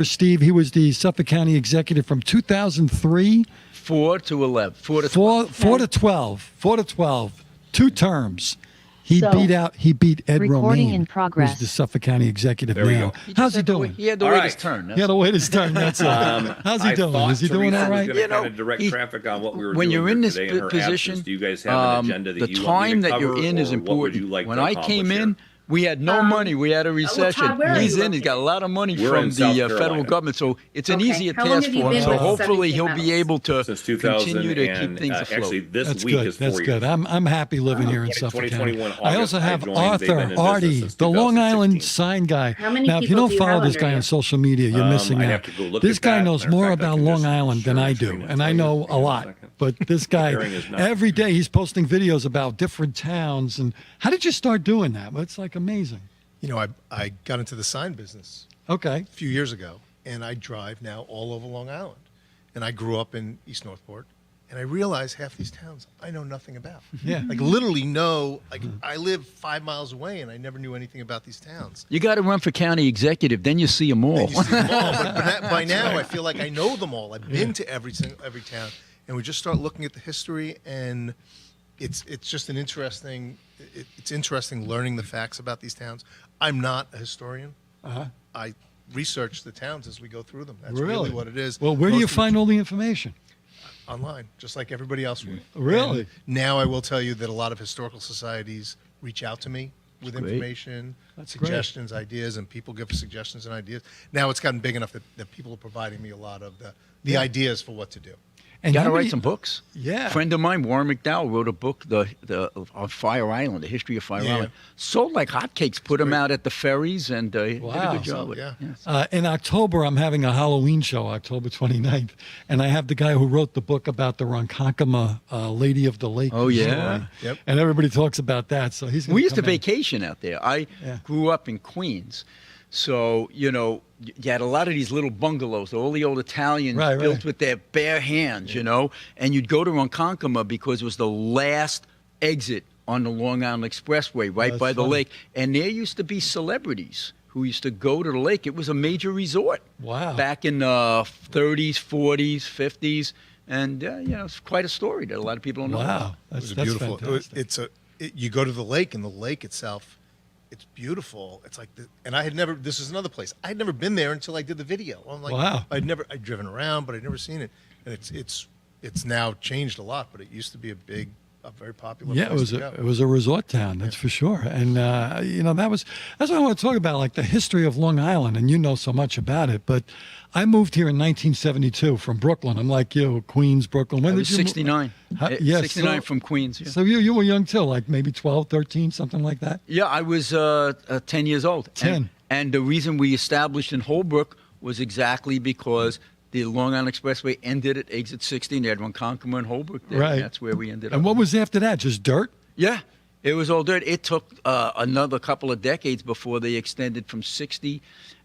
Steve. He was the Suffolk County executive from 2003. 4 to 11. 4 to 4, 12. 4 to 12. 4 to 12. 2 terms. He So, beat Ed recording Romaine, in progress. who's the Suffolk County executive There we now. go. How's he doing? He had to All wait right. his turn. He had to wait his turn. That's it. How's he I doing? thought Is he doing Teresa all was right? gonna You know, kind of direct traffic on what we were when doing you're in here this today in her position, absence. Do you guys have an agenda that the you want me time to that you're cover, in is or what would you important. like When to I came accomplish in, here? we had no money. We had a recession. Todd, where are He's you in. He's got a lot of money We're from in South the federal Carolina. government, so it's an Okay. easier How long task have you for him. been So with hopefully 72 he'll be Metals? able to Since 2000 continue to keep and things afloat. actually this That's week good. is 4 That's years. good. I'm happy living here in Suffolk County. 2021 I also August, I have joined. They've been Arthur in business Artie, since the Long 2016. Island sign guy. How many Now, if you people don't do you follow have this under guy you? on social media, you're missing I'd out. have to go look This at guy that. knows Matter of more fact, I about can Long just Island than share I my do, screen and and I tell you. know Hang a on a lot. second. But this guy, Sharing is not- every day he's posting videos about different towns. And how did you start doing that? Well, it's like amazing. You know, I got into the sign business Okay. a few years ago, and I drive now all over Long Island. And I grew up in East Northport, and I realized half these towns I know nothing about. Yeah. Like literally I live 5 miles away, and I never knew anything about these towns. You got to run for county executive, then you see them all. And you see them all, but by now I feel like I know them all. I've been to every town, and we just start looking at the history, and it's just an interesting. It's interesting learning the facts about these towns. I'm not a historian. Uh-huh. I research the towns as we go through them. That's Really? really what it is. Well, where do you Most of- find all the information? online, just like everybody else would. Really? And now I will tell you that a lot of historical societies reach out to me with great. information, That's great. suggestions, ideas, and people give suggestions and ideas. Now it's gotten big enough that people are providing me a lot of the ideas for what to do. And Got to how write many- some books. Yeah. A friend of mine, Warren McDowell, wrote a book, on Fire Island, the history of Fire Yeah. Island. Sold like hotcakes. Put them great. out at the ferries, and did a Wow. good job with Yeah. it. In October, I'm having a Halloween show, October 29th, and I have the guy who wrote the book about the Ronkonkoma Lady of the Lake. Oh, yeah. story. Yep. And everybody talks about that, so he's. Gonna We used to come in. vacation out there. I Yeah. grew up in Queens. So, you had a lot of these little bungalows, all the old Italians Right, built right. with their bare hands, and you'd go to Ronkonkoma because it was the last exit on the Long Island Expressway right That's by the funny. lake. And there used to be celebrities who used to go to the lake. It was a major resort. Wow. Back in the 30s, 40s, 50s. And, it's quite a story that a lot of people don't know about. Wow, It was that's beautiful. fantastic. You go to the lake, and the lake itself, it's beautiful. It's like, and I had never. This is another place I had never been there until I did the video. I'm like, Wow. I'd driven around, but I'd never seen it. And it's now changed a lot, but it used to be a very popular. Yeah, place to go. it was a resort town, that's for sure. And that's what I want to talk about, like the history of Long Island. And you know so much about it, but I moved here in 1972 from Brooklyn. I'm like you, Queens, Brooklyn. When I did was you move? 69. Yes, 69 so- from Queens. Yeah. So you were young too, like maybe 12, 13, something like that. Yeah, I was 10 years old. 10. And the reason we established in Holbrook was exactly because the Long Island Expressway ended at exit 16. They had Ronkonkoma and Holbrook there. Right. And that's where we ended up. And what was after that? Just dirt? Yeah, it was all dirt. It took another couple of decades before they extended from 60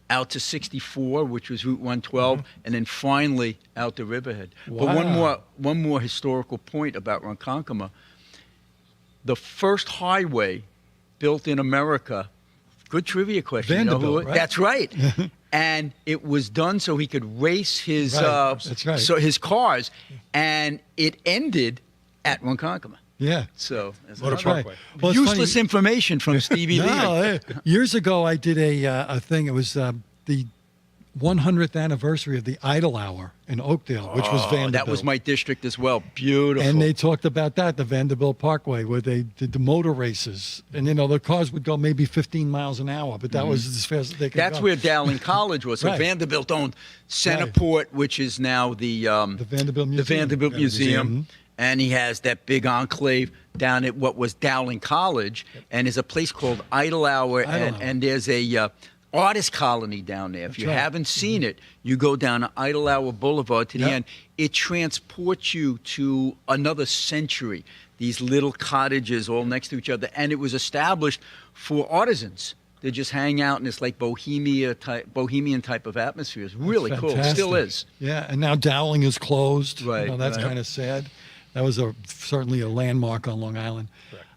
out to 64, which was Route 112, and then finally out to Riverhead. But Wow. one more historical point about Ronkonkoma. The first highway built in America, good trivia question. You know who- Vanderbilt, right? That's right. And it was done so he could race his Right, that's right. so his cars, and it ended at Ronkonkoma. Yeah. So that's Motor That's right. Parkway. Well, it's useless funny- information from Stevie Lee. No, years ago I did a thing. It was the 100th anniversary of the Idle Hour in Oakdale, which was Vanderbilt. That was my district as well. Beautiful. And they talked about that, the Vanderbilt Parkway, where they did the motor races. And, the cars would go maybe 15 miles an hour, but that was as fast as they could That's go. where Dowling College was. So Right. Vanderbilt owned Centerport, which is now the Vanderbilt Museum. The Vanderbilt Museum. And he has that big enclave down at what was Dowling College. And there's a place called Idle Hour. Idle Hour. And there's a artist colony down there. If you right. haven't seen it, you go down to Idle Hour Boulevard to the Yep. end. It transports you to another century. These little cottages all next to each other. And it was established for artisans. They just hang out in this like bohemian type of atmosphere. It's really cool. It still Fantastic. is. Yeah, and now Dowling is closed. Right, That's right. kind of sad. That was certainly a landmark on Long Island.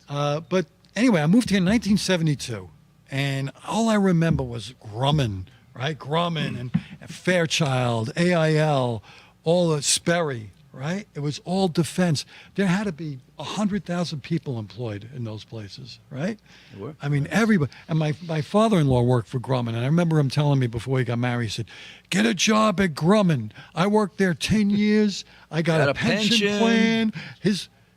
But anyway, I moved here in 1972, and all I remember was Grumman right? Grumman and Fairchild, AIL, all the Sperry, right? It was all defense. There had to be 100,000 people employed in those places, right? There were. I mean, everybody. And my father-in-law worked for Grumman, and I remember him telling me before he got married, he said, get a job at Grumman. I worked there 10 years. I got a pension plan.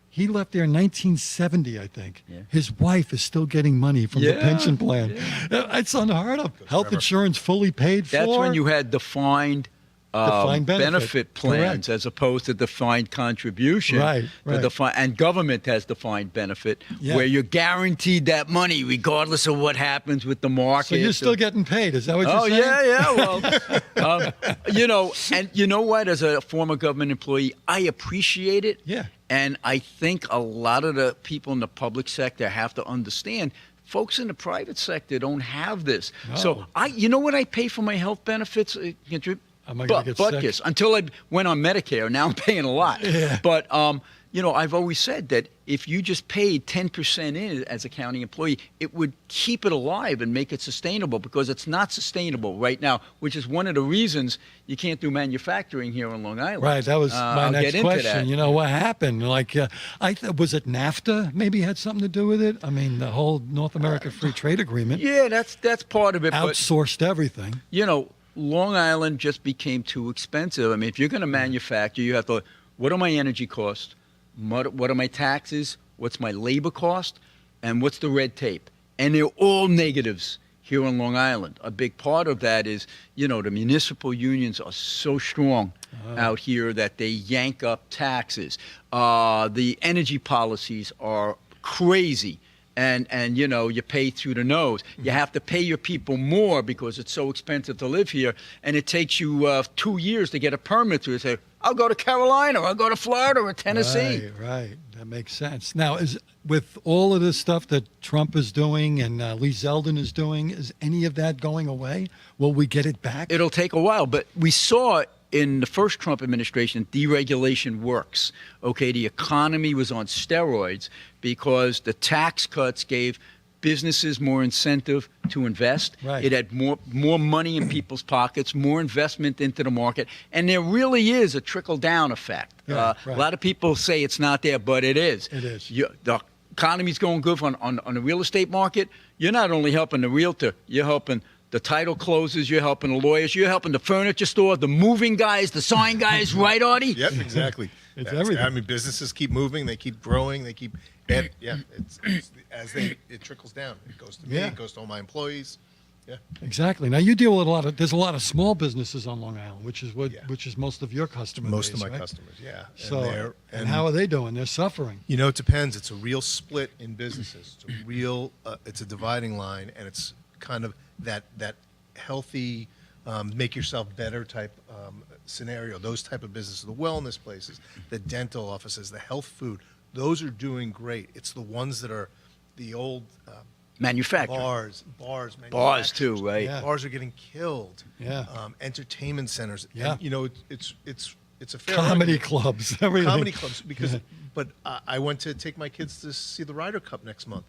He left there in 1970, I think. Yeah. His wife is still getting money from the pension plan. Yeah. It's unheard of. Health insurance fully paid for. That's when you had defined benefit plans Correct. as opposed to defined contribution. Right. And government has defined benefit where you're guaranteed that money regardless of what happens with the market. So you're still getting paid. Is that what you're saying? Well, and you know what? As a former government employee, I appreciate it. Yeah. And I think a lot of the people in the public sector have to understand folks in the private sector don't have this. No. So you know what I pay for my health benefits? Am I gonna get sick? Butkus. Until I went on Medicare, now I'm paying a lot. Yeah. But I've always said that if you just paid 10% in as a county employee, it would keep it alive and make it sustainable, because it's not sustainable right now, which is one of the reasons you can't do manufacturing here on Long Island. Right, that was my I'll next get into question. that. You know, what happened? Like, was it NAFTA maybe had something to do with it? I mean, the whole North America Free Trade Agreement Yeah, that's part of it. outsourced everything. But, Long Island just became too expensive. I mean, if you're going to manufacture, you have to, what are my energy costs? What are my taxes? What's my labor cost? And what's the red tape? And they're all negatives here on Long Island. A big part of that is, the municipal unions are so strong out here that they yank up taxes. The energy policies are crazy. And you pay through the nose. You have to pay your people more because it's so expensive to live here. And it takes you 2 years to get a permit to say, I'll go to Carolina, or I'll go to Florida or Tennessee. Right. That makes sense. Now, with all of this stuff that Trump is doing and Lee Zeldin is doing, is any of that going away? Will we get it back? It'll take a while, but we saw in the first Trump administration, deregulation works. Okay, the economy was on steroids because the tax cuts gave businesses more incentive to invest. Right. It had more money in people's pockets, more investment into the market, and there really is a trickle-down effect. Right. A lot of people say it's not there, but it is. It is. The economy's going good on the real estate market. You're not only helping the realtor, you're helping the title closers, you're helping the lawyers, you're helping the furniture store, the moving guys, the sign guys, right, Artie? Yep, exactly. It's everything. I mean, businesses keep moving, they keep growing, they keep. It trickles down. It goes to me. Yeah. It goes to all my employees. Yeah. Exactly. Now you deal with there's a lot of small businesses on Long Island, which is most of your customer Most base, of my right? customers, yeah. So, and how are they doing? They're suffering. It depends. It's a real split in businesses. It's a real. It's a dividing line, and it's kind of that healthy, make yourself better type scenario. Those type of businesses, the wellness places, the dental offices, the health food. Those are doing great. It's the ones that are the old Manufacturing. bars too, right? Yeah. Bars are getting killed. Yeah. Entertainment centers. Yeah. And, it's a fair Comedy argument. clubs, everything. Comedy clubs because, but I went to take my kids to see the Ryder Cup next month.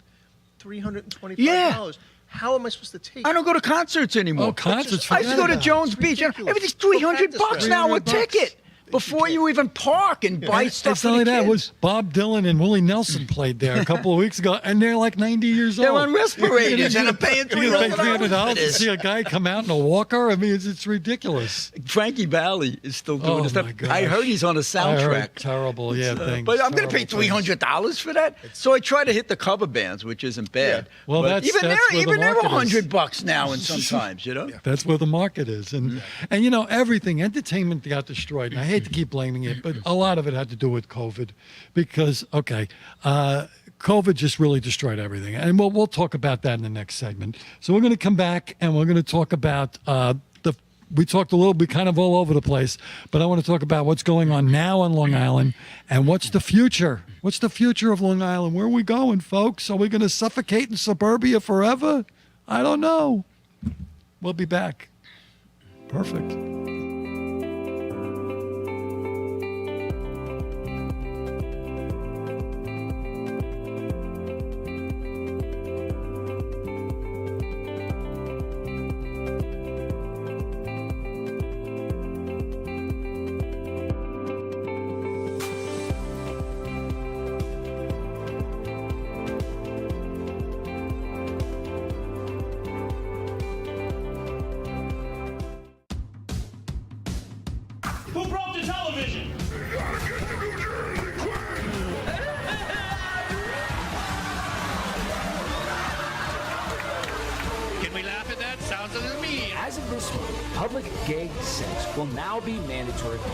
$325. Yeah. How am I supposed to take? I don't go to concerts anymore. Oh, concerts. I used to go to forget about it. Jones Beach. ridiculous. Everything's Go $300 practice now a $300. ticket before you even park and buy stuff It's for not the only that. kids. It was Bob Dylan and Willie Nelson played there a couple of weeks ago, and they're like 90 years They're old. on respirators and I'm paying You're gonna pay $300 $300 for to this. see a guy come out in a walker. I mean, it's ridiculous. Frankie Valli is still doing Oh, this stuff. my gosh. I heard he's on a I soundtrack. heard terrible, things. But I'm going to pay terrible things. $300 for that. So I try to hit the cover bands, which isn't bad. Yeah. Well, But that's even where they're the market is. $100 now, and sometimes, That's where the market is, and everything. Entertainment got destroyed, and I hate to keep blaming it, but a lot of it had to do with COVID, because COVID just really destroyed everything, and we'll talk about that in the next segment. So we're going to come back and we're going to talk about we talked a little bit, kind of all over the place, but I want to talk about what's going on now on Long Island and what's the future. What's the future of Long Island? Where are we going, folks? Are we going to suffocate in suburbia forever? I don't know. We'll be back. Perfect. Who broke the television? Can we laugh at that? Sounds a little mean. As of this week, public gay sex will now be mandatory. Am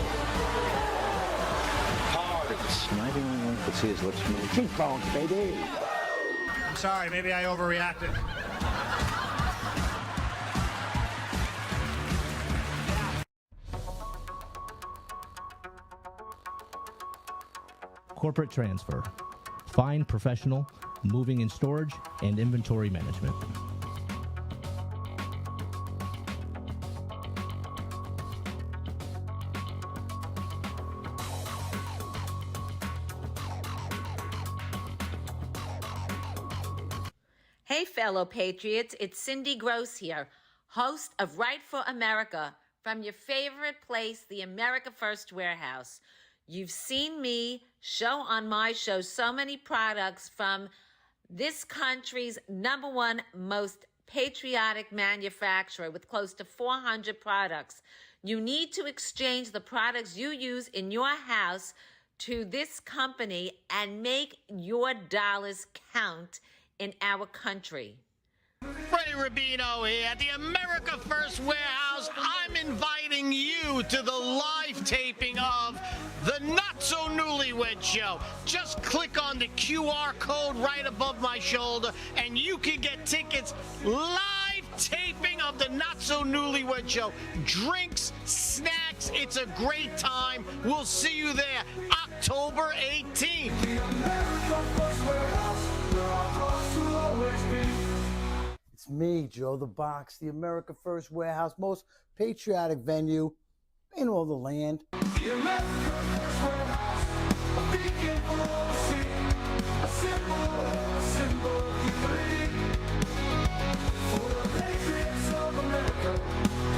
I the only one who could see his lips move? Cheekbones, baby. I'm sorry, maybe I overreacted. Corporate transfer. Fine professional, moving and storage, and inventory management. Hey, fellow patriots, it's Cindy Gross here, host of Right for America from your favorite place, the America First Warehouse. You've seen me show on my show so many products from this country's #1 most patriotic manufacturer with close to 400 products. You need to exchange the products you use in your house to this company and make your dollars count in our country. Freddie Rubino here at the America First Warehouse. I'm inviting you to the live taping of the Not So Newlywed Show. Just click on the QR code right above my shoulder and you can get tickets. Live taping of the Not So Newlywed Show. Drinks, snacks, it's a great time. We'll see you there October 18th. It's me, Joe the Box, the America First Warehouse, most patriotic venue in all the land. The America First Warehouse, a beacon for all to see, a symbol of unity. For the patriots of America,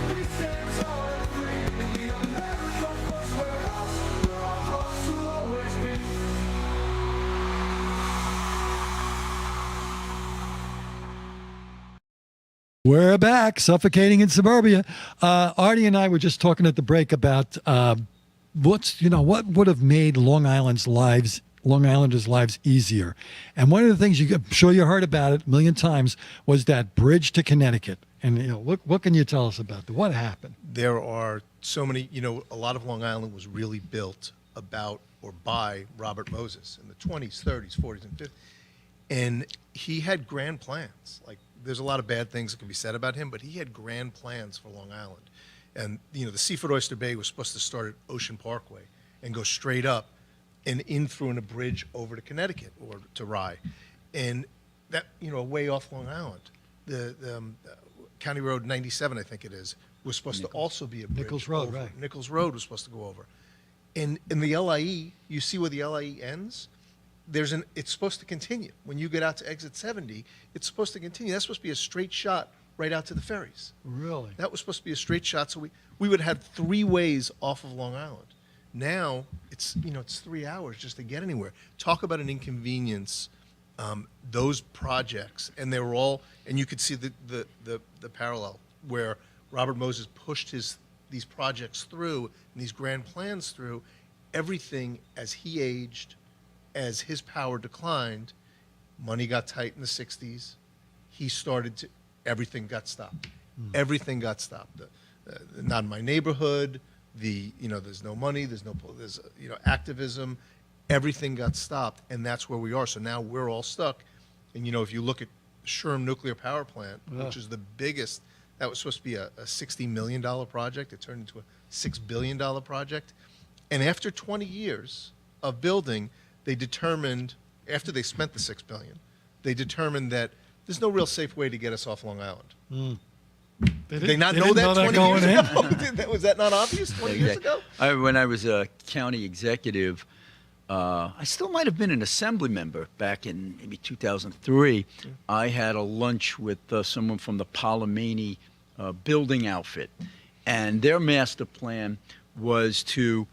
we stand tall and free. In the America First Warehouse, where our hearts will always be. We're back, suffocating in suburbia. Artie and I were just talking at the break about what would have made Long Islanders' lives easier. And one of the things I'm sure you heard about it a million times was that bridge to Connecticut. And what can you tell us about that? What happened? There are so many, a lot of Long Island was really built about or by Robert Moses in the 20s, 30s, 40s, and 50s. And he had grand plans. Like, there's a lot of bad things that can be said about him, but he had grand plans for Long Island. And, the Seafood Oyster Bay was supposed to start at Ocean Parkway and go straight up and in through a bridge over to Connecticut or to Rye. And that, way off Long Island. The County Road 97, I think it is, was supposed to also be a bridge. Nichols Road, over. right. Nichols Road was supposed to go over. And in the LIE, you see where the LIE ends? It's supposed to continue. When you get out to exit 70, it's supposed to continue. That's supposed to be a straight shot right out to the ferries. Really? That was supposed to be a straight shot, so we would have had 3 ways off of Long Island. Now it's 3 hours just to get anywhere. Talk about an inconvenience. Those projects, and they were all, and you could see the parallel where Robert Moses pushed these projects through and these grand plans through. Everything as he aged, as his power declined, money got tight in the 60s. Everything got stopped. Everything got stopped. Not in my neighborhood. There's no money. There's activism. Everything got stopped, and that's where we are. So now we're all stuck. And if you look at Sherm Nuclear Power Plant, which is the biggest, that was supposed to be a $60 million project. It turned into a $6 billion project. And after 20 years of building, they determined, after they spent the $6 billion, they determined that there's no real safe way to get us off Long Island. Did they not know that 20 years ago? Was that not obvious 20 years ago? When I was a county executive, I still might have been an assembly member back in maybe 2003. I had a lunch with someone from the Palomini building outfit, and their master plan was to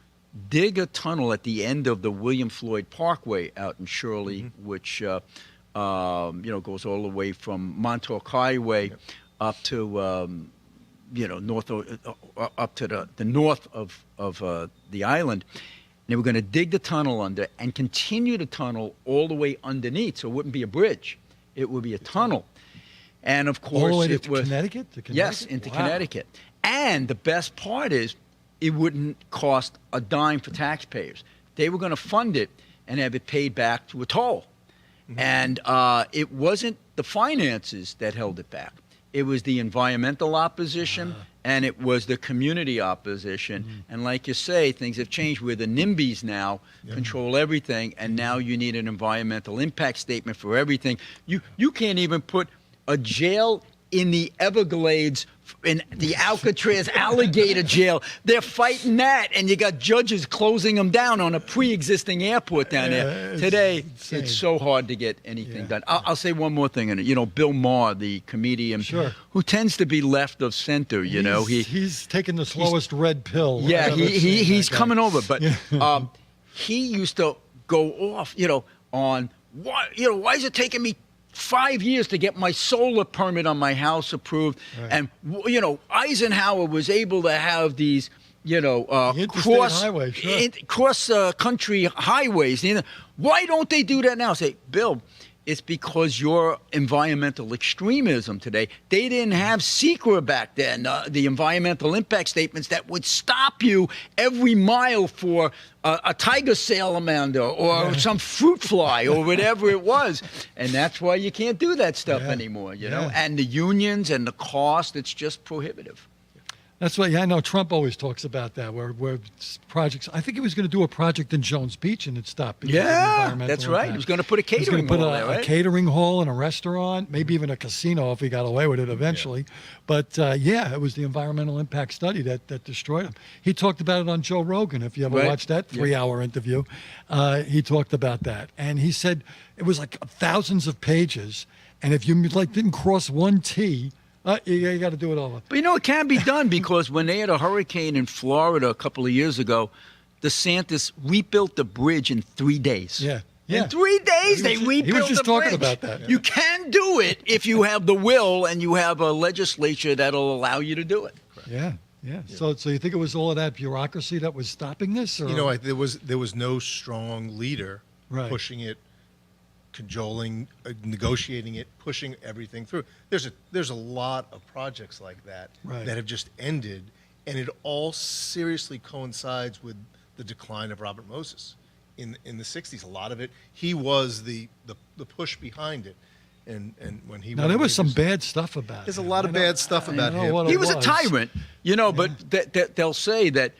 dig a tunnel at the end of the William Floyd Parkway out in Shirley, which goes all the way from Montauk Highway up to north up to the north of the island. They were going to dig the tunnel under and continue the tunnel all the way underneath, so it wouldn't be a bridge; it would be a tunnel. And of course, all the way to it was Connecticut. yes, into Wow. Connecticut. And the best part is, it wouldn't cost a dime for taxpayers. They were going to fund it and have it paid back to a toll. And it wasn't the finances that held it back. It was the environmental opposition and it was the community opposition. And like you say, things have changed where the NIMBYs now control everything, and now you need an environmental impact statement for everything. You can't even put a jail in the Everglades, in the Alcatraz alligator jail. They're fighting that, and you got judges closing them down on a pre-existing airport down there. Today, insane. it's so hard to get anything done. I'll say one more thing, and Bill Maher, the comedian, who tends to be left of center. He's taking the slowest red pill. Yeah, I've ever seen, he's that guy. coming over, but he used to go off, on why is it taking me 5 years to get my solar permit on my house approved? Right. And Eisenhower was able to have these highway, sure. cross country highways. Why don't they do that now? Say, Bill, it's because your environmental extremism today. They didn't have SECRA back then, the environmental impact statements that would stop you every mile for a tiger salamander or some fruit fly or whatever it was. And that's why you can't do that stuff anymore, know. And the unions and the cost, it's just prohibitive. That's why, I know Trump always talks about that, where projects. I think he was going to do a project in Jones Beach, and it stopped. because of environmental That's right. impact. He was going to put a He was catering going to hall put there, a right? catering hall and a restaurant, maybe even a casino if he got away with it eventually. But it was the environmental impact study that destroyed him. He talked about it on Joe Rogan. If you ever watched that 3-hour interview, he talked about that, and he said it was like thousands of pages, and if you didn't cross one T. You got to do it over. But it can be done because when they had a hurricane in Florida a couple of years ago, DeSantis rebuilt the bridge in 3 days. Yeah. In 3 days, they rebuilt He was just the talking bridge. about that. You can do it if you have the will and you have a legislature that'll allow you to do it. Yeah. So you think it was all of that bureaucracy that was stopping this? Or? There was no strong leader pushing it, cajoling, negotiating it, pushing everything through. There's a lot of projects like that that have just ended, and it all seriously coincides with the decline of Robert Moses in the 60s. A lot of it, he was the push behind it. And when he there was some bad stuff about it. There's a lot of bad stuff about him. He was a tyrant, but they'll say that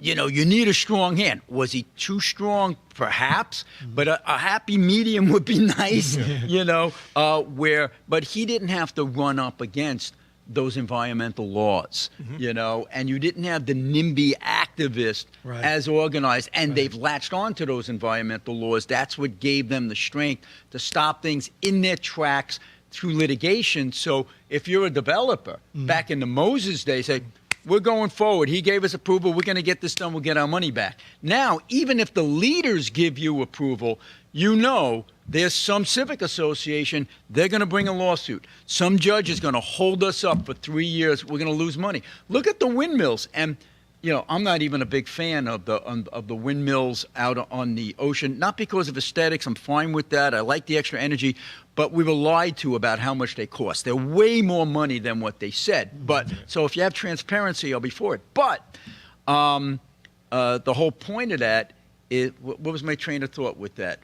you need a strong hand. Was he too strong? Perhaps, but a happy medium would be nice, but he didn't have to run up against those environmental laws, and you didn't have the NIMBY activists as organized, and they've latched on to those environmental laws. That's what gave them the strength to stop things in their tracks through litigation. So if you're a developer, back in the Moses days, say, we're going forward. He gave us approval. We're going to get this done. We'll get our money back. Now, even if the leaders give you approval, there's some civic association, they're going to bring a lawsuit. Some judge is going to hold us up for 3 years. We're going to lose money. Look at the windmills. And, I'm not even a big fan of the windmills out on the ocean, not because of aesthetics. I'm fine with that. I like the extra energy. But we were lied to about how much they cost. They're way more money than what they said. But so if you have transparency, I'll be for it. But the whole point of that is, what was my train of thought with that?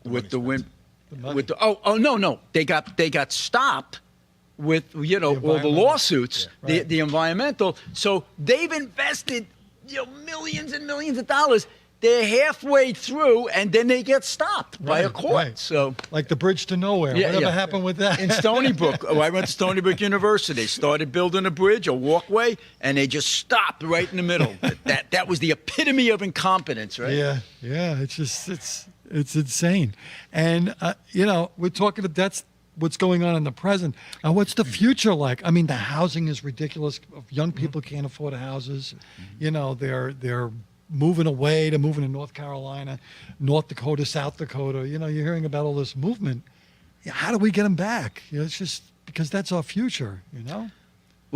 With the wind, with no, they got stopped with all the lawsuits, the environmental. So they've invested millions and millions of dollars. They're halfway through, and then they get stopped by a court. So, like the bridge to nowhere. Whatever happened with that? In Stony Brook, I went to Stony Brook University. They started building a bridge, a walkway, and they just stopped right in the middle. That was the epitome of incompetence, right? Yeah. It's insane, and we're talking. That's what's going on in the present. Now, what's the future like? I mean, the housing is ridiculous. Young people can't afford houses. They're moving away to moving to North Carolina, North Dakota, South Dakota. You're hearing about all this movement. How do we get them back? It's just because that's our future,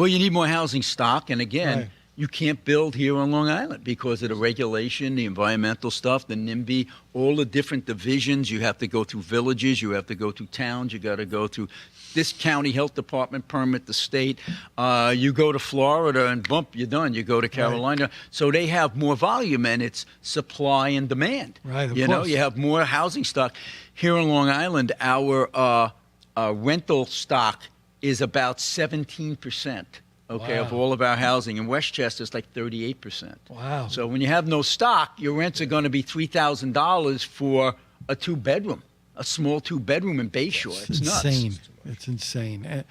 Well, you need more housing stock, and again, Right. you can't build here on Long Island because of the regulation, the environmental stuff, the NIMBY, all the different divisions. You have to go through villages, you have to go through towns, you got to go through this county health department permit, the state. You go to Florida and bump, you're done. You go to Carolina. So they have more volume, and it's supply and demand. Right, of You know, course. you have more housing stock. Here on Long Island, our rental stock is about 17%. Okay, of Wow. all of our housing. In Westchester, it's like 38%. Wow. So when you have no stock, your rents are going to be $3,000 for a two-bedroom, a small two-bedroom in Bayshore. It's nuts. insane. It's insane.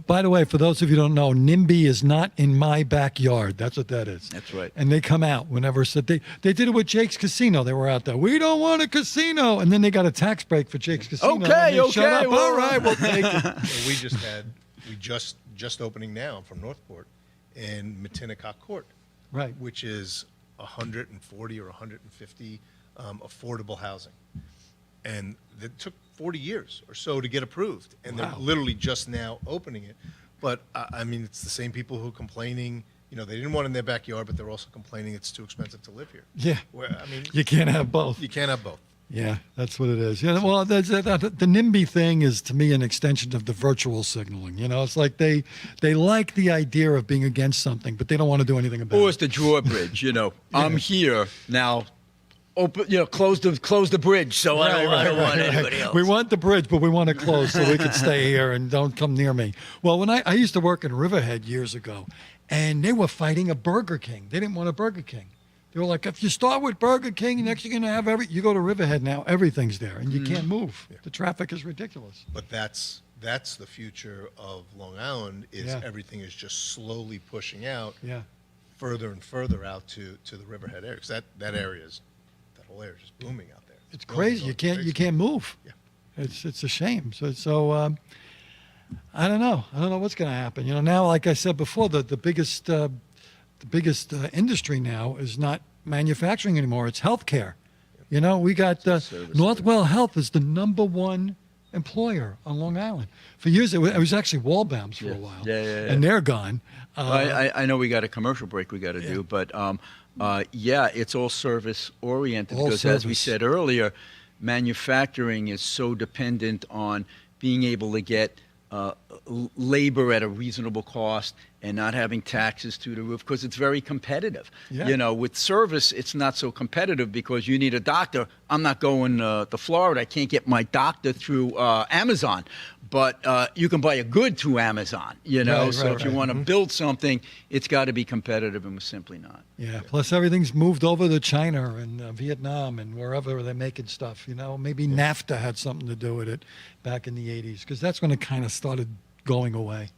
By the way, for those of you who don't know, NIMBY is not in my backyard. That's what that is. That's right. And they come out whenever. So they did it with Jake's Casino. They were out there. We don't want a casino. And then they got a tax break for Jake's Casino. Okay, and they okay, Shut up. well- All right, we'll take it. So we just opening now from Northport in Matinacock Court, Right. which is 140 or 150 affordable housing. And it took 40 years or so to get approved. And Wow. they're literally just now opening it. But, I mean, it's the same people who are complaining, you know, they didn't want it in their backyard, but they're also complaining it's too expensive to live here. Yeah. Where, I mean, You can't have both. you can't have both. Yeah, that's what it is. Yeah, well, the NIMBY thing is to me an extension of the virtual signaling. You know, it's like they like the idea of being against something, but they don't want to do anything about Or it. it's the drawbridge, you know. I'm here now. Open, you know, close the bridge, so I don't want anybody else. We want the bridge, but we want it closed so we can stay here and don't come near me. Well, when I used to work in Riverhead years ago, and they were fighting a Burger King. They didn't want a Burger King. They were like, if you start with Burger King, next you're going to have you go to Riverhead now, everything's there, and you can't move. The traffic is ridiculous. But that's the future of Long Island is Yeah. everything is just slowly pushing out Yeah. further and further out to the Riverhead area. 'Cause that whole area is just booming out there. It's Going, crazy. going You can't crazy. move. Yeah. It's a shame. So I don't know. I don't know what's going to happen. You know, now, like I said before, the biggest industry now is not manufacturing anymore. It's healthcare. You know, we got Northwell Health is the #1 employer on Long Island. For years, it was actually Walbaum's for a while. Yeah. And they're gone. I know we got a commercial break we got to do, but it's all service oriented All because, as we service. said earlier, manufacturing is so dependent on being able to get labor at a reasonable cost and not having taxes through the roof because it's very competitive. Yeah. You know, with service, it's not so competitive because you need a doctor. I'm not going to Florida. I can't get my doctor through Amazon, but you can buy a good through Amazon, you know. Right, so right, if you right. want to build something, it's got to be competitive, and we're simply not. Yeah. Plus, everything's moved over to China and Vietnam and wherever they're making stuff. You know, maybe NAFTA had something to do with it back in the '80s because that's when it kind of started going away.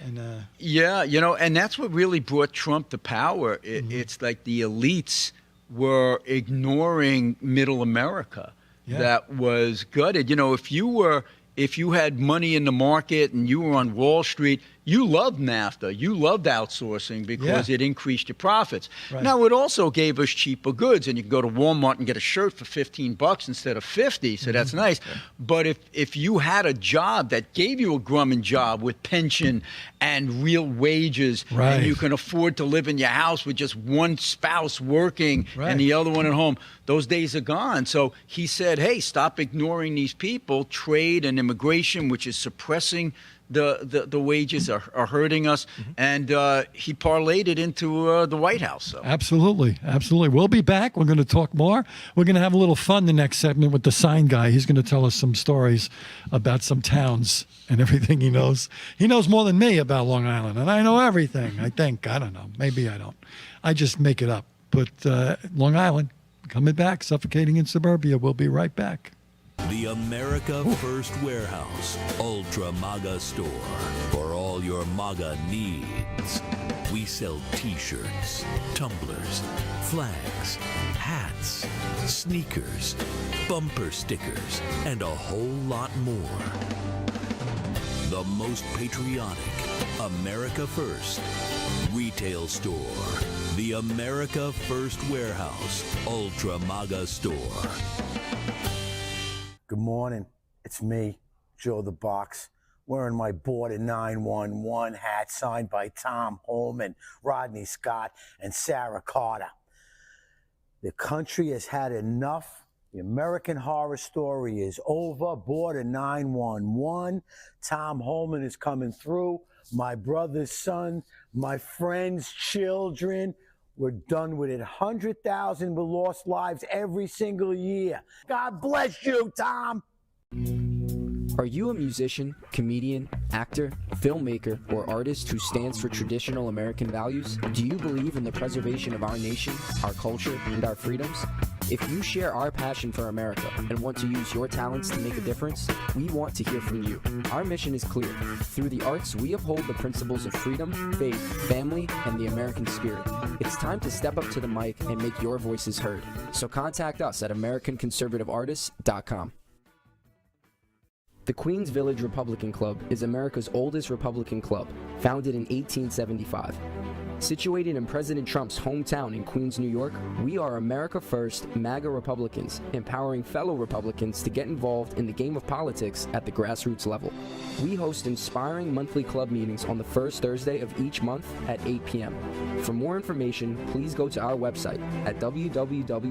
And Yeah, you know, and that's what really brought Trump to power. It's like the elites were ignoring middle America. Yeah. That was gutted. You know, if you had money in the market and you were on Wall Street, you loved NAFTA. You loved outsourcing because it increased your profits. Right. Now, it also gave us cheaper goods, and you can go to Walmart and get a shirt for $15 instead of $50, so that's nice. But if you had a job that gave you a Grumman job with pension and real wages, Right. and you can afford to live in your house with just one spouse working Right. and the other one at home, those days are gone. So he said, hey, stop ignoring these people. Trade and immigration, which is suppressing the wages, are hurting us. And he parlayed it into the White House. So. Absolutely. We'll be back. We're going to talk more. We're going to have a little fun the next segment with the sign guy. He's going to tell us some stories about some towns and everything he knows. He knows more than me about Long Island, and I know everything, I think. I don't know. Maybe I don't. I just make it up. But Long Island, coming back, Suffocating in Suburbia. We'll be right back. The America First Warehouse Ultra MAGA Store. For all your MAGA needs. We sell t-shirts, tumblers, flags, hats, sneakers, bumper stickers, and a whole lot more. The most patriotic America First retail store. The America First Warehouse Ultra MAGA Store. Good morning. It's me, Joe the Box. wearing my Border 911 hat signed by Tom Holman, Rodney Scott, and Sarah Carter. The country has had enough. The American Horror Story is over. Border 911. Tom Holman is coming through. My brother's son, my friends' children. We're done with it. 100,000 lost lives every single year. God bless you, Tom. Are you a musician, comedian, actor, filmmaker, or artist who stands for traditional American values? Do you believe in the preservation of our nation, our culture, and our freedoms? If you share our passion for America and want to use your talents to make a difference, we want to hear from you. Our mission is clear. Through the arts, we uphold the principles of freedom, faith, family, and the American spirit. It's time to step up to the mic and make your voices heard. So contact us at AmericanConservativeArtists.com. The Queens Village Republican Club is America's oldest Republican club, founded in 1875. Situated in President Trump's hometown in Queens, New York, we are America First MAGA Republicans, empowering fellow Republicans to get involved in the game of politics at the grassroots level. We host inspiring monthly club meetings on the first Thursday of each month at 8 p.m. For more information, please go to our website at www.qvgop.org.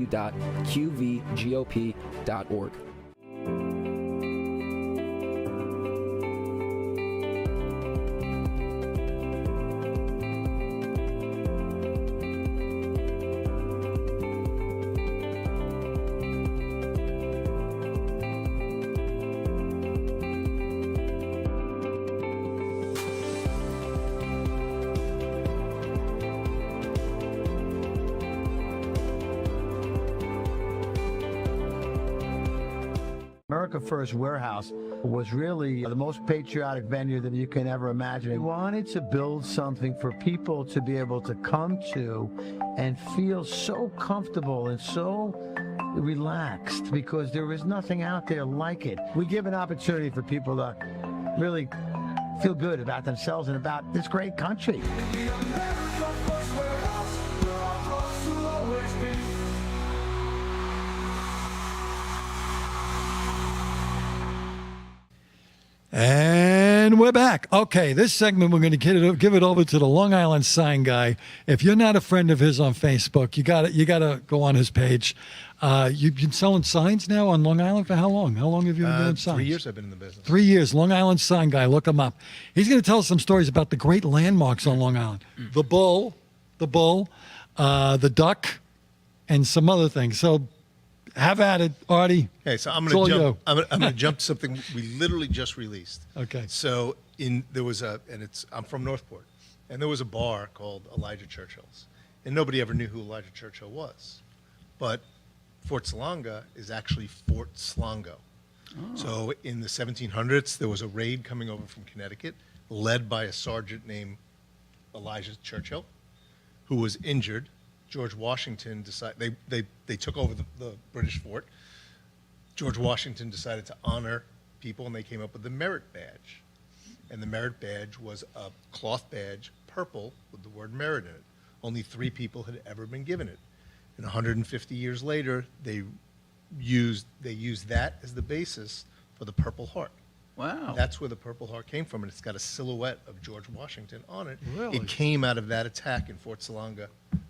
America First Warehouse was really the most patriotic venue that you can ever imagine. We wanted to build something for people to be able to come to and feel so comfortable and so relaxed, because there is nothing out there like it. We give an opportunity for people to really feel good about themselves and about this great country. And we're back. Okay, this segment we're going to give it over to the Long Island sign guy. If you're not a friend of his on Facebook, you got to go on his page. You've been selling signs now on Long Island for how long? How long have you been doing signs? 3 years I've been in the business. 3 years. Long Island sign guy. Look him up. He's going to tell us some stories about the great landmarks on Long Island: the bull, the duck, and some other things. So have at it, Artie. Okay, so I'm going to jump. I'm going to jump to something we literally just released. Okay. So I'm from Northport, and there was a bar called Elijah Churchill's, and nobody ever knew who Elijah Churchill was, but Fort Salonga is actually Fort Slongo. Oh. So in the 1700s, there was a raid coming over from Connecticut, led by a sergeant named Elijah Churchill, who was injured. George Washington decided they took over the British fort. George Washington decided to honor people, and they came up with the merit badge. And the merit badge was a cloth badge, purple, with the word merit in it. Only 3 people had ever been given it. And 150 years later, they used that as the basis for the Purple Heart. Wow. That's where the Purple Heart came from, and it's got a silhouette of George Washington on it. Really? It came out of that attack in Fort Salonga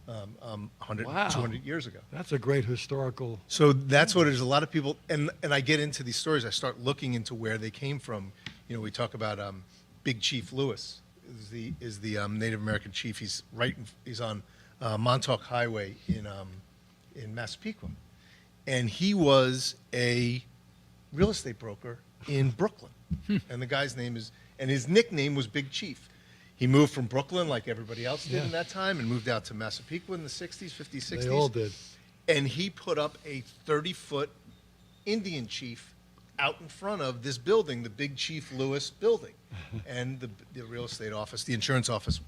200 years ago. That's a great historical. So that's what it is. A lot of people, and I get into these stories. I start looking into where they came from. You know, we talk about Big Chief Lewis is the Native American chief. He's on Montauk Highway in Massapequa, and he was a real estate broker in Brooklyn. And the guy's name his nickname was Big Chief. He moved from Brooklyn like everybody else did in that time and moved out to Massapequa in the 60s, 50s, 60s. They all did. And he put up a 30-foot Indian chief out in front of this building, the Big Chief Lewis building. And the real estate office, the insurance office,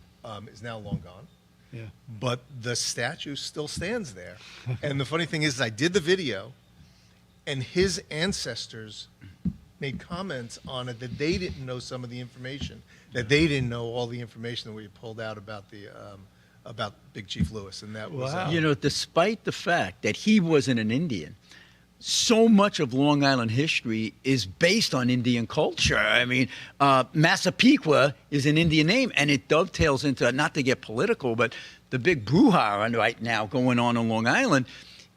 is now long gone. Yeah. But the statue still stands there. And the funny thing is I did the video, and his ancestors made comments on it that they didn't know some of the information, that they didn't know all the information that we had pulled out about Big Chief Lewis, and that was despite the fact that he wasn't an Indian, so much of Long Island history is based on Indian culture. I mean, Massapequa is an Indian name, and it dovetails into, not to get political, but the big brouhaha right now going on Long Island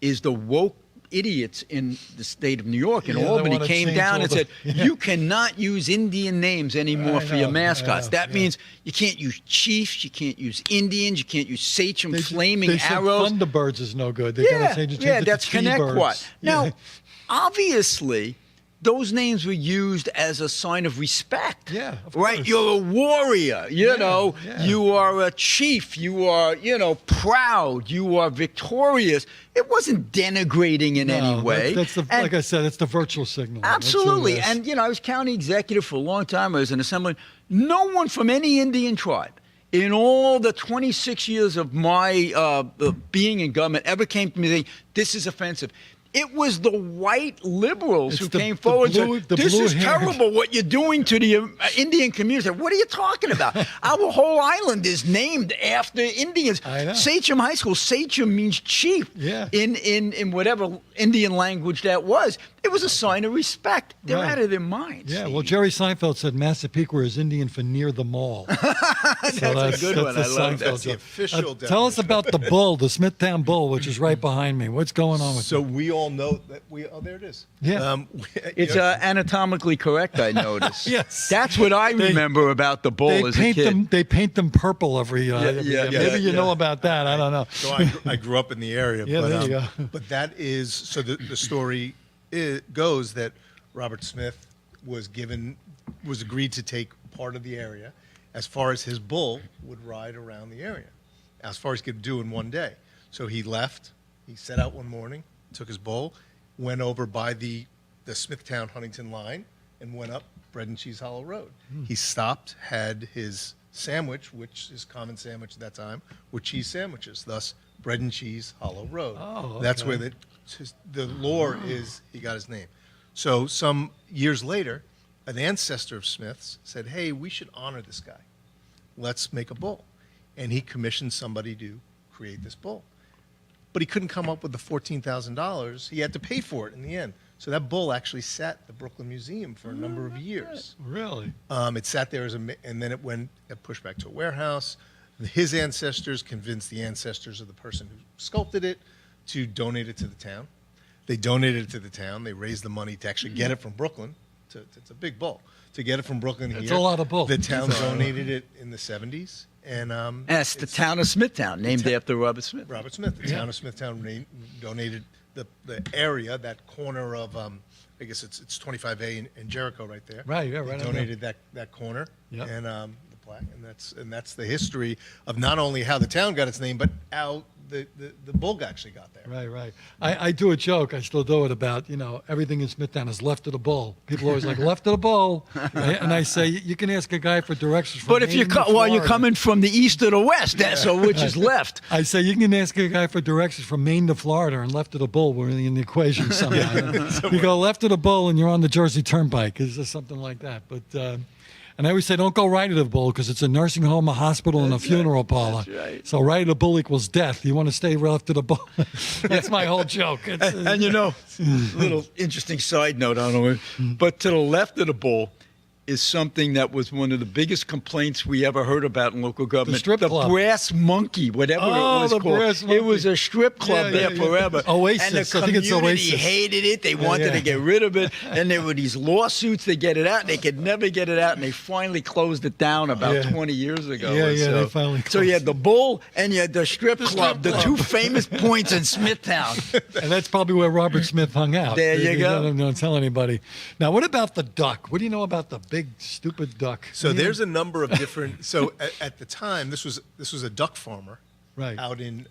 is the woke idiots in the state of New York and Albany came down and said, you cannot use Indian names anymore for your mascots. That means you can't use chiefs, you can't use Indians, you can't use sachem, flaming arrows. Thunderbirds is no good. They gotta change it to that's Connecticut. Now, obviously, those names were used as a sign of respect. Yeah, of right? course. You're a warrior, you know. yeah. You are a chief. You are, proud. You are victorious. It wasn't denigrating in any way. That's the, like I said, it's the virtual signal. Absolutely. And, I was county executive for a long time. I was an assemblyman. No one from any Indian tribe in all the 26 years of my being in government ever came to me saying, this is offensive. It was the white liberals who came forward and said, this is terrible what you're doing to the Indian community. What are you talking about? Our whole island is named after Indians. Sachem High School, Sachem means chief in whatever Indian language that was. It was a sign of respect. They're out of their minds. Yeah, well, Jerry Seinfeld said Massapequa is Indian for near the mall. That's a good one. I love that. That's the official Tell us about the bull, the Smithtown Bull, which is right behind me. What's going on with So that? we all know that there it is. Yeah. It's anatomically correct, I noticed. Yes. That's what I remember about the bull as a kid. They paint them purple every year. Maybe you know about that. I don't know. So I grew up in the area. Yeah, but, there you go. But that is, so the story goes that Robert Smith was agreed to take part of the area as far as his bull would ride around the area, as far as he could do in one day. So he left, he set out one morning, took his bull, went over by the Smithtown Huntington line and went up Bread and Cheese Hollow Road. He stopped, had his sandwich, which is common sandwich at that time, with cheese sandwiches, thus Bread and Cheese Hollow Road. Oh, okay. That's where the lore is he got his name. So some years later, an ancestor of Smith's said, hey, we should honor this guy. Let's make a bull. And he commissioned somebody to create this bull. But he couldn't come up with the $14,000. He had to pay for it in the end. So that bull actually sat at the Brooklyn Museum for a number of years. Really? It sat there and then it pushed back to a warehouse. His ancestors convinced the ancestors of the person who sculpted it to donate it to the town. They donated it to the town. They raised the money to actually get it from Brooklyn. It's a big bull. To get it from Brooklyn here. It's a lot of bull. The town donated it in the 70s. And it's the town of Smithtown, named after Robert Smith. Robert Smith. The town of Smithtown donated the area, that corner of, I guess it's 25A in Jericho right there. Right, yeah, right. They donated that corner. Yep. And the plaque. And that's the history of not only how the town got its name, but how the bull actually got there. Right. I do a joke, I still do it, about, everything in Smithtown is left of the bull. People are always like, left of the bull. And I say, you can ask a guy for directions from But if you're coming from the east to the west, so which is left? I say, you can ask a guy for directions from Maine to Florida, and left of the bull, we're in the equation somehow. You go left of the bull and you're on the Jersey Turnpike. It's just something like that. But and I always say, don't go right of the bull, because it's a nursing home, a hospital, and a funeral parlor. That's right. So right of the bull equals death. You want to stay left of the bull. That's my whole joke. And little interesting side note, I don't know, but to the left of the bull is something that was one of the biggest complaints we ever heard about in local government. The strip club. Brass Monkey, whatever it was the called. Brass Monkey. It was a strip club there forever. Oasis. And the I think it's community Oasis. hated it. They wanted to get rid of it. And there were these lawsuits to get it out. And they could never get it out. And they finally closed it down about 20 years ago. They finally closed So you had the bull and you had the strip club, the two famous points in Smithtown. And that's probably where Robert Smith hung out. There you go. Don't tell anybody. Now, what about the duck? What do you know about the big, stupid duck? So there's a number of different. So at the time, this was a duck farmer, right, out in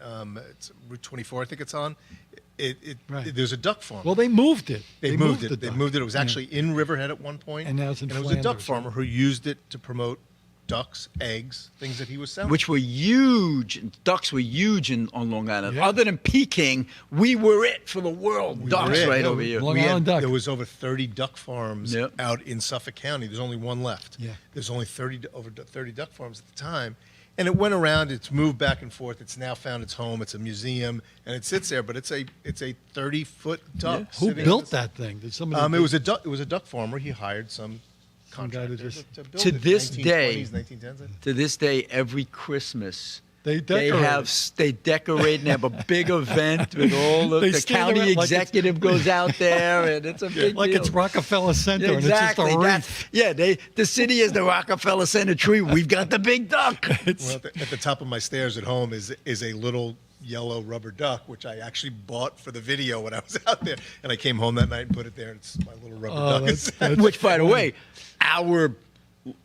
it's Route 24, I think it's on. There's a duck farm. Well, they moved it. They moved it. They moved it. It was actually in Riverhead at one point, and now it's in and it was a duck farmer who used it to promote ducks, eggs, things that he was selling. Which were huge. Ducks were huge on Long Island. Yeah. Other than Peking, we were it for the world. Ducks over here. Long Island duck. There was over 30 duck farms out in Suffolk County. There's only one left. Yeah. There's only over 30 duck farms at the time. And it went around. It's moved back and forth. It's now found its home. It's a museum, and it sits there. But it's a 30-foot duck. Yeah. Who sitting built that thing? Did somebody? It was a duck farmer. He hired some guy to contractor just to build To it. this 1920s, day, 1910s, I think. to this day, every Christmas They they decorate. they decorate and have a big event with all They the stand county around like it's- executive goes out there, and it's a big like deal. it's Rockefeller Center, Exactly. and it's That's, just a wreath. yeah, the city is the Rockefeller Center tree. We've got the big duck. Well, at the top of my stairs at home is a little yellow rubber duck, which I actually bought for the video when I was out there. And I came home that night and put it there. And it's my little rubber duck. Which, by the way, our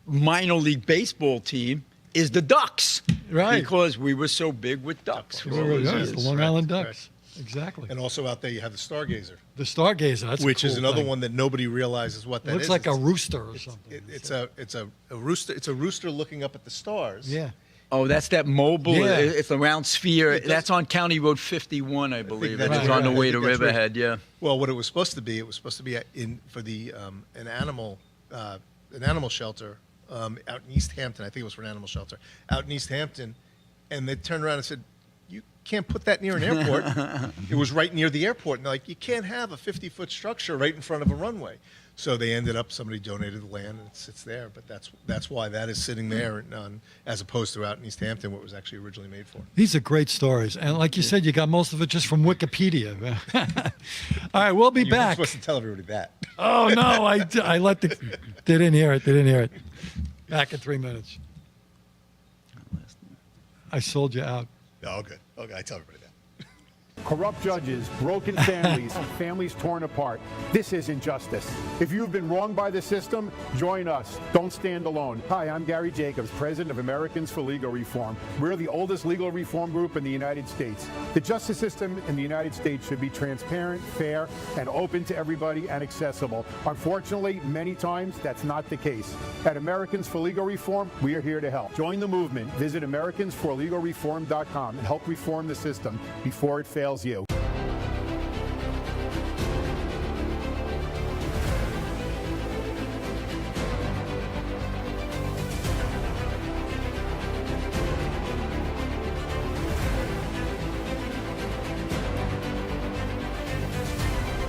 minor league baseball team is the Ducks. Right. Because we were so big with ducks. for all those Yeah, years. it's the Long Island Ducks. Exactly. And also out there you have the Stargazer. The Stargazer, that's a which is cool another thing. one that nobody realizes what that Looks is. like a It's- rooster or something. It's a rooster. It's a rooster looking up at the stars. Yeah. Oh, that's that mobile. Yeah. It's a round sphere. It does- That's on County Road 51, I believe. that's It's right. on the I way think to that's right. Riverhead. Yeah. Well, what it was supposed to be, for the an animal shelter out in East Hampton. I think it was for an animal shelter out in East Hampton, and they turned around and said, "You can't put that near an airport." It was right near the airport, and they're like, "You can't have a 50-foot structure right in front of a runway." So they ended up, somebody donated the land and it sits there, but that's why that is sitting there, as opposed to out in East Hampton, what it was actually originally made for. These are great stories. And like you said, you got most of it just from Wikipedia. All right, we'll be You weren't back. supposed to tell everybody that. Oh, no, I let the... They didn't hear it. Back in 3 minutes. I sold you out. Oh, good. Okay, I tell everybody that. Corrupt judges, broken families, families torn apart. This isn't justice. If you've been wronged by the system, join us. Don't stand alone. Hi, I'm Gary Jacobs, president of Americans for Legal Reform. We're the oldest legal reform group in the United States. The justice system in the United States should be transparent, fair, and open to everybody and accessible. Unfortunately, many times that's not the case. At Americans for Legal Reform, we are here to help. Join the movement. Visit AmericansForLegalReform.com and help reform the system before it fails you.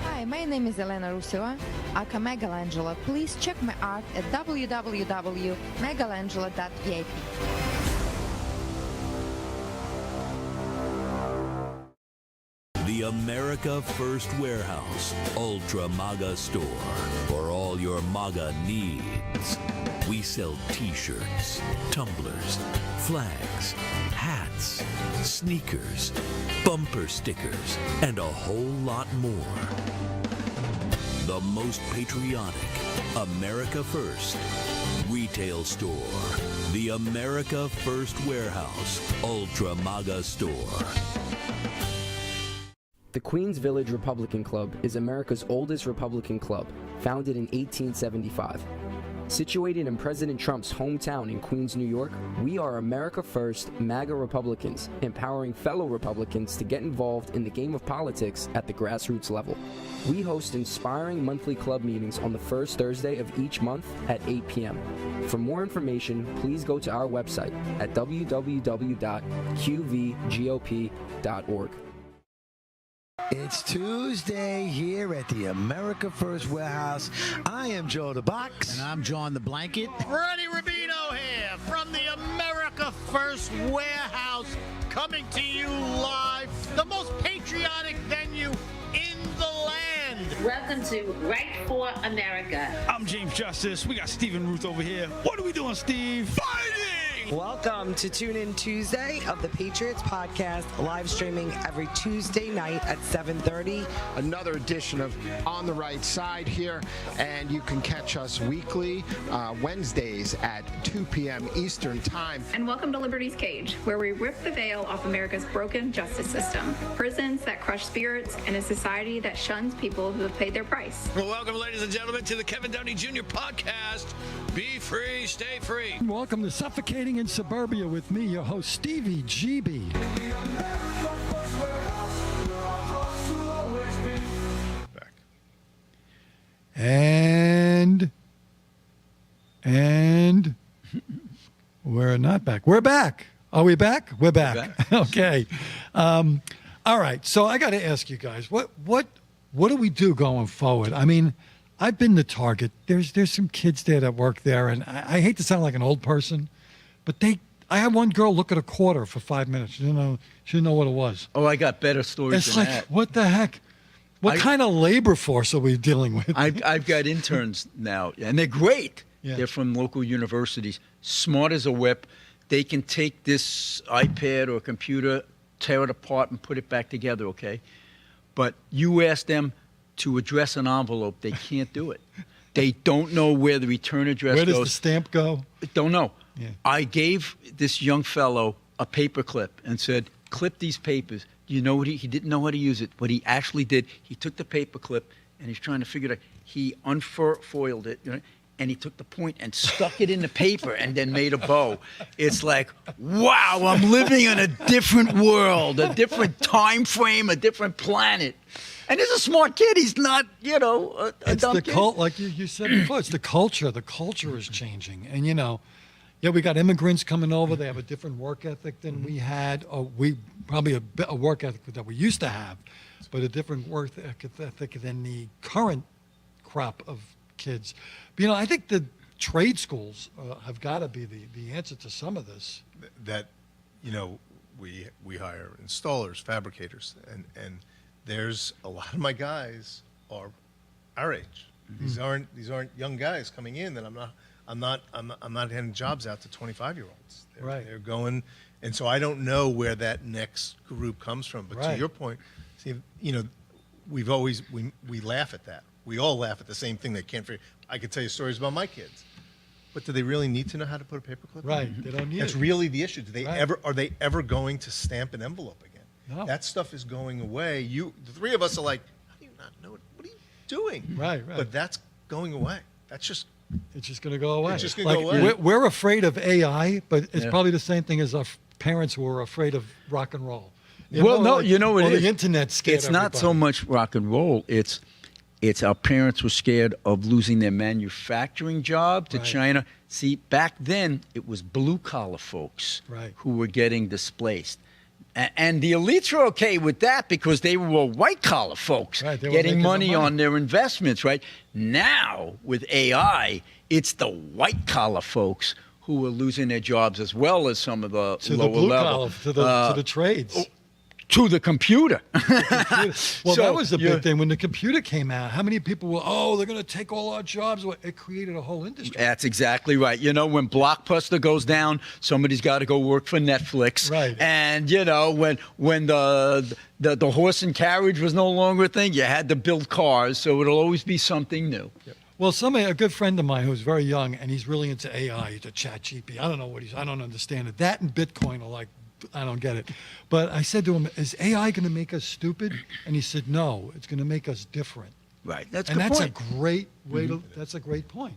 Hi, my name is Elena Ruseva, aka Megalangela. Please check my art at www.megalangela.vip. The America First Warehouse Ultra MAGA Store for all your MAGA needs. We sell t-shirts, tumblers, flags, hats, sneakers, bumper stickers, and a whole lot more. The most patriotic America First retail store. The America First Warehouse Ultra MAGA Store. The Queens Village Republican Club is America's oldest Republican club, founded in 1875. Situated in President Trump's hometown in Queens, New York, we are America First MAGA Republicans, empowering fellow Republicans to get involved in the game of politics at the grassroots level. We host inspiring monthly club meetings on the first Thursday of each month at 8 p.m. For more information, please go to our website at www.qvgop.org. It's Tuesday here at the America First Warehouse. I am Joe the Box. And I'm John the Blanket. Freddie Rubino here from the America First Warehouse, coming to you live, the most patriotic venue in the land. Welcome to Right for America. I'm James Justice. We got Stephen Ruth over here. What are we doing, Steve? Fighting! Welcome to Tune In Tuesday of the Patriots Podcast, live streaming every Tuesday night at 7:30. Another edition of On the Right Side here, and you can catch us weekly, Wednesdays at 2 p.m. Eastern Time. And welcome to Liberty's Cage, where we rip the veil off America's broken justice system. Prisons that crush spirits and a society that shuns people who have paid their price. Well, welcome, ladies and gentlemen, to the Kevin Downey Jr. Podcast. Be free, stay free. Welcome to Suffocating in Suburbia with me, your host, Stevie GB. And we're not back. We're back. Are we back? We're back. Okay. All right. So I got to ask you guys, what do we do going forward? I mean, I've been to Target. There's some kids there that work there, and I hate to sound like an old person, but I had one girl look at a quarter for 5 minutes. She didn't know what it was. Oh, I got better stories It's than like, that. what the heck? What kind of labor force are we dealing with? I've got interns now, and they're great. Yeah. They're from local universities, smart as a whip. They can take this iPad or computer, tear it apart, and put it back together, okay? But you ask them to address an envelope, they can't do it. They don't know where the return address goes. Where does the stamp go? Don't know. Yeah. I gave this young fellow a paper clip and said, clip these papers. You know what he didn't know how to use it. What he actually did, he took the paper clip and he's trying to figure it out. He unfoiled it, and he took the point and stuck it in the paper and then made a bow. It's like, wow, I'm living in a different world, a different time frame, a different planet. And he's a smart kid. He's not, a It's dumb the kid. cult, like you said before. It's the culture. The culture is changing, and we got immigrants coming over. They have a different work ethic than we had. We probably a work ethic that we used to have, but a different work ethic than the current crop of kids. But, I think the trade schools have got to be the answer to some of this. That, we hire installers, fabricators, and there's a lot of my guys are our age. These aren't young guys coming in that I'm not handing jobs out to 25-year-olds. Right. They're going, and so I don't know where that next group comes from. But to your point, see, we laugh at that. We all laugh at the same thing. They can't figure. I could tell you stories about my kids, but do they really need to know how to put a paperclip? Right. in? They don't need That's it. really the issue. Do they Right. are they ever going to stamp an envelope again? No. That stuff is going away. The three of us are like, how do you not know it? What are you doing? Right. But that's going away. It's just going to go away. It's just going to go away. We're afraid of AI, but it's Yeah. probably the same thing as our parents who were afraid of rock and roll. What it is? The internet scared It's not so everybody. much rock and roll. It's our parents were scared of losing their manufacturing job to Right. China. See, back then it was blue collar folks Right. who were getting displaced. And the elites were okay with that because they were white collar folks Right, they were getting making the money money. on their investments, right? Now with AI, it's the white collar folks who are losing their jobs as well as some of the To lower the blue level. collar, to the trades. To the computer. Well, So that was the you're- big thing when the computer came out. How many people were, they're going to take all our jobs away? It created a whole industry. That's exactly right. When Blockbuster goes down, somebody's got to go work for Netflix. Right. And when the horse and carriage was no longer a thing, you had to build cars. So it'll always be something new. Well, a good friend of mine who's very young and he's really into AI, he's a chat GP. I don't know I don't understand it. That and Bitcoin are like, I don't get it. But I said to him, is AI going to make us stupid? And he said, no, it's going to make us different. Right. That's And a good that's point. a great way that's a great point.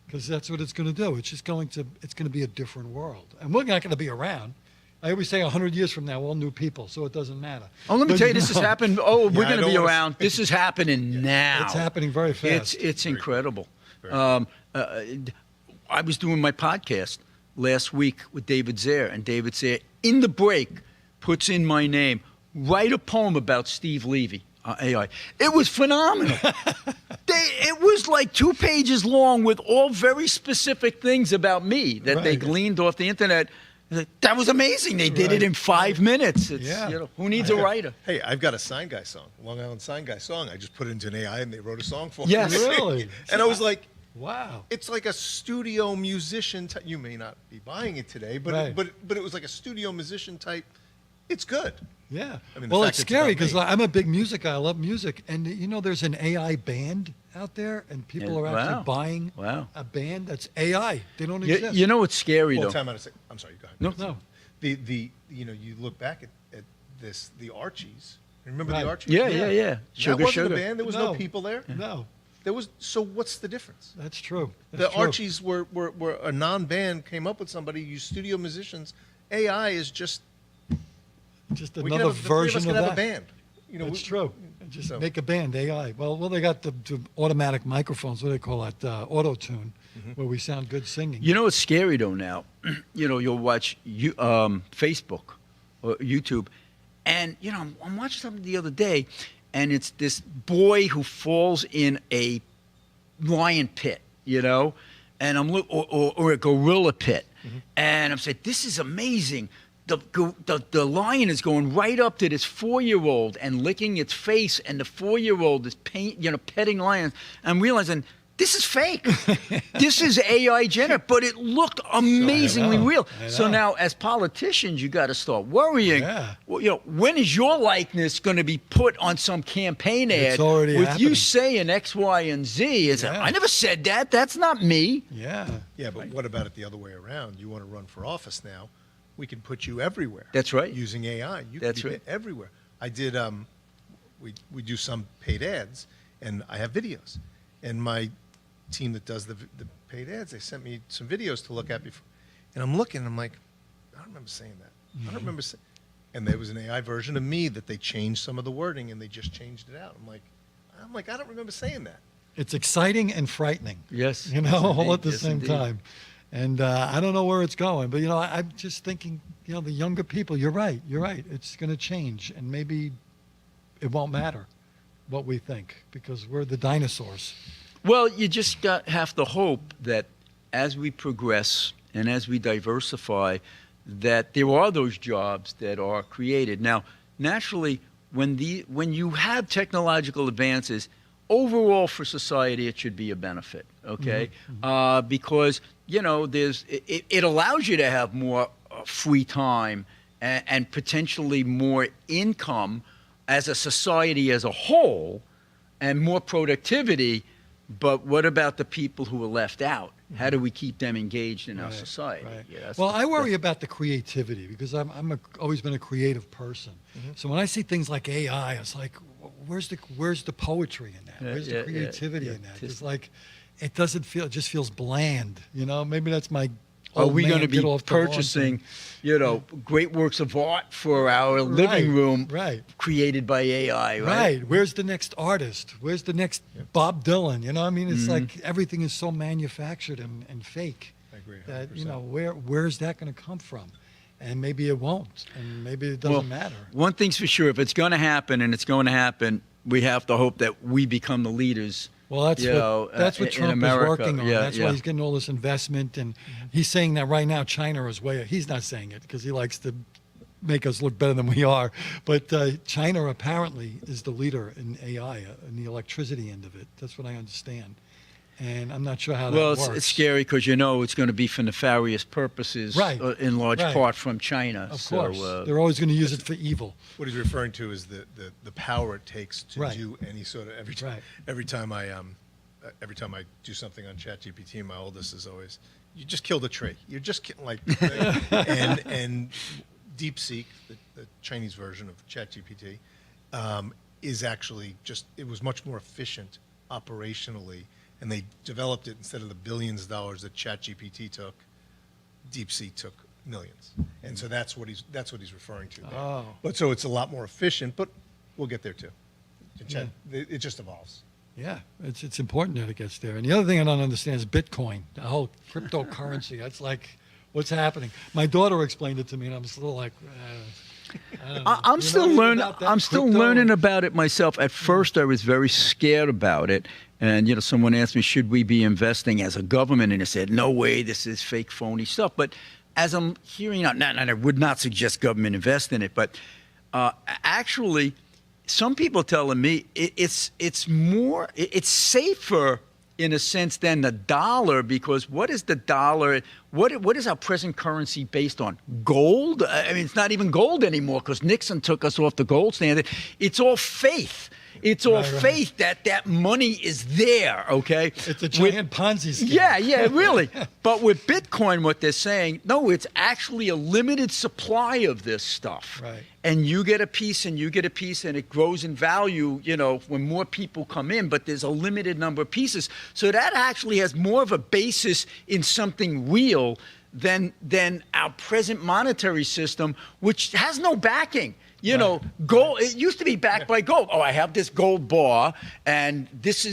Because that's what it's going to do. It's going to be a different world. And we're not going to be around. I always say 100 years from now, we're all new people, so it doesn't matter. Oh, let me But tell you, this has happened. Oh, we're I going to don't be wanna- around. This is happening now. It's happening very fast. It's incredible. I was doing my podcast last week with David Zaire, and David Zaire, in the break, puts in my name, write a poem about Steve Levy, AI. It was phenomenal. It was like 2 pages long with all very specific things about me that they Right. gleaned off the internet. That was amazing. They did it in 5 minutes. It's, Yeah. who needs a writer? Hey, I've got a Sign Guy song, Long Island Sign Guy song. I just put it into an AI and they wrote a song for Yes. me. Really? And I was like, Wow. it's like a studio musician type. You may not be buying it today, but Right. but it was like a studio musician type. It's good. Yeah. I mean, the Well, fact it's it's scary about because me. I'm a big music guy. I love music. And, there's an AI band out there, and people are actually Wow. buying Wow. a band that's AI. They don't You, exist. you know what's scary, Well, though? time out a second. I'm sorry. Go ahead. No. You look back at the Archies. Remember Right. the Archies? Yeah. That Sugar, wasn't sugar. a band. There was no people there. No. So what's the difference? That's true. The That's true. Archies were a non-band, came up with somebody, used studio musicians. AI is just Just we another the three of us version can of have that. a band. It's true. Just so- make a band, AI. Well, they got the automatic microphones. What do they call that? Auto-tune. where we sound good singing. You know what's scary though now? You'll watch Facebook or YouTube, and I'm watching something the other day, and it's this boy who falls in a lion pit, and I'm or a gorilla pit, and I'm saying, this is amazing. The lion is going right up to this 4-year-old and licking its face, and the 4-year-old is petting lions. I'm realizing this is fake. This is AI generated, but it looked amazingly real. So now, as politicians, you got to start worrying. Yeah. Well, when is your likeness going to be put on some campaign ad It's already with you happening. saying X, Y, and Z? I never said that. That's not me. Yeah. Yeah, but what about it the other way around? You want to run for office now? We can put you everywhere. That's right. Using AI, you That's can be right. everywhere. I did. We do some paid ads, and I have videos. And my team that does the paid ads, they sent me some videos to look at before, and I'm looking. And I'm like, I don't remember saying that. I don't remember saying. And there was an AI version of me that they changed some of the wording, and they just changed it out. I'm like, I don't remember saying that. It's exciting and frightening. Yes. All indeed. at the Yes, same indeed. time. And I don't know where it's going, but I'm just thinking, the younger people. You're right. It's going to change, and maybe it won't matter what we think because we're the dinosaurs. Well, you just have to hope that as we progress and as we diversify, that there are those jobs that are created. Now, naturally, when you have technological advances, overall for society, it should be a benefit. Okay, because it allows you to have more free time and potentially more income as a society as a whole, and more productivity. But what about the people who are left out? How do we keep them engaged in our society? Right. Yeah, Well, I worry about the creativity because I'm always been a creative person. So when I see things like AI, it's like, where's the poetry in that? Where's the creativity in that? It's like, it doesn't feel. It just feels bland. Maybe that's my. Are we going to get be off the lawn purchasing, thing. great works of art for our living room, created by AI? Right. Where's the next artist? Where's the next Bob Dylan? It's like everything is so manufactured and fake. I agree. 100%. That where's that going to come from? And maybe it won't, and maybe it doesn't matter. One thing's for sure: if it's going to happen, and it's going to happen, we have to hope that we become the leaders. Well, that's what Trump is working on. That's why he's getting all this investment, and he's saying that right now China is way. He's not saying it because he likes to make us look better than we are, but China apparently is the leader in AI, in the electricity end of it. That's what I understand, and I'm not sure how that works. Well, it's scary because it's going to be for nefarious purposes, in large part from China. Of course, they're always going to use it for evil. What he's referring to is the power it takes to do any sort of every time I do something on ChatGPT, my oldest is always, you just killed a tree. You're just and DeepSeek, the Chinese version of ChatGPT, is actually it was much more efficient operationally, and they developed it instead of the billions of dollars that ChatGPT took. DeepSeek took millions, and so that's what he's referring to there. Oh. But so it's a lot more efficient, but we'll get there too. It just evolves. Yeah, it's important that it gets there. And the other thing I don't understand is Bitcoin, the whole cryptocurrency. That's like, what's happening? My daughter explained it to me, and I'm still like, I don't know. I'm still learning. I'm still learning about it myself. At first, I was very scared about it, and someone asked me, "Should we be investing as a government?" And I said, "No way. This is fake, phony stuff." But as I'm hearing out, and I would not suggest government invest in it, but actually, some people are telling me it's safer in a sense than the dollar, because what is the dollar? What is our present currency based on? Gold? I mean, it's not even gold anymore because Nixon took us off the gold standard. It's all faith. It's all faith that money is there, okay? It's a giant Ponzi scheme. Yeah, really. But with Bitcoin, what they're saying, no, it's actually a limited supply of this stuff. Right. And you get a piece and you get a piece, and it grows in value, when more people come in, but there's a limited number of pieces. So that actually has more of a basis in something real than our present monetary system, which has no backing. Gold, it used to be backed by gold. Oh, I have this gold bar, and this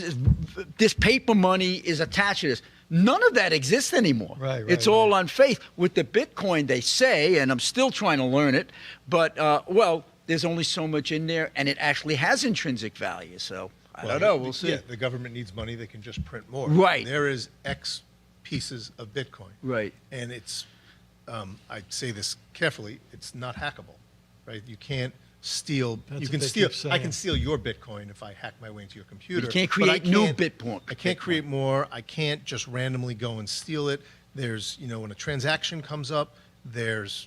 paper money is attached to this. None of that exists anymore. Right, it's all on faith. With the Bitcoin, they say, and I'm still trying to learn it, but, well, there's only so much in there, and it actually has intrinsic value. So I don't know. We'll see. Yeah, the government needs money. They can just print more. Right. There is X pieces of Bitcoin. Right. And it's, I say this carefully, it's not hackable, right? You can't steal. That's You what can they steal. keep I saying. can steal your Bitcoin if I hack my way into your computer. You can't but I create new can't- Bitcoin. I can't create more. I can't just randomly go and steal it. There's, when a transaction comes up, there's,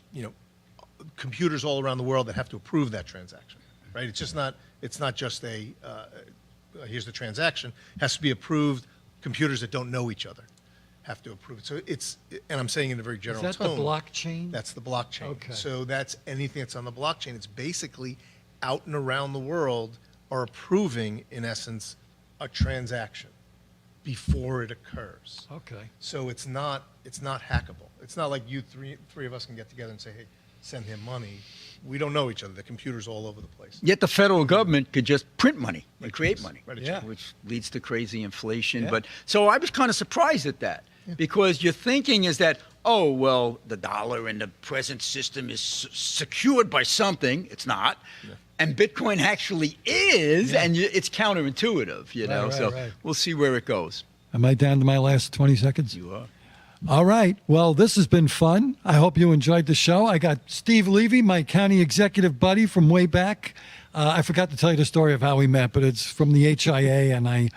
computers all around the world that have to approve that transaction, right? It's not just here's the transaction. It has to be approved. Computers that don't know each other have to approve it. So and I'm saying in a very general Is that tone. the blockchain? That's the blockchain. Okay. So that's anything that's on the blockchain. It's basically out and around the world are approving, in essence, a transaction before it occurs. Okay. So it's not hackable. It's not like you three of us can get together and say, hey, send him money. We don't know each other. The computer's all over the place. Yet the federal government could just print money and create money, Yeah. which leads to crazy inflation. Yeah. But so I was kind of surprised at that because your thinking is that, oh, well, the dollar in the present system is secured by something. It's not. Yeah. And Bitcoin actually is, and it's counterintuitive, Right, so right. we'll see where it goes. Am I down to my last 20 seconds? You are. All right. Well, this has been fun. I hope you enjoyed the show. I got Steve Levy, my county executive buddy from way back. I forgot to tell you the story of how we met, but it's from the HIA, and I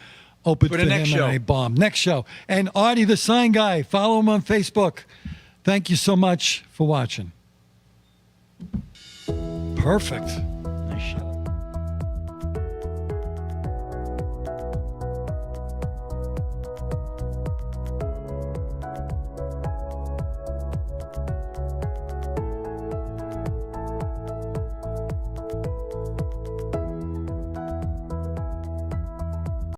opened For for the him next and show. I bombed. Next show. And Artie, the sign guy, follow him on Facebook. Thank you so much for watching. Perfect.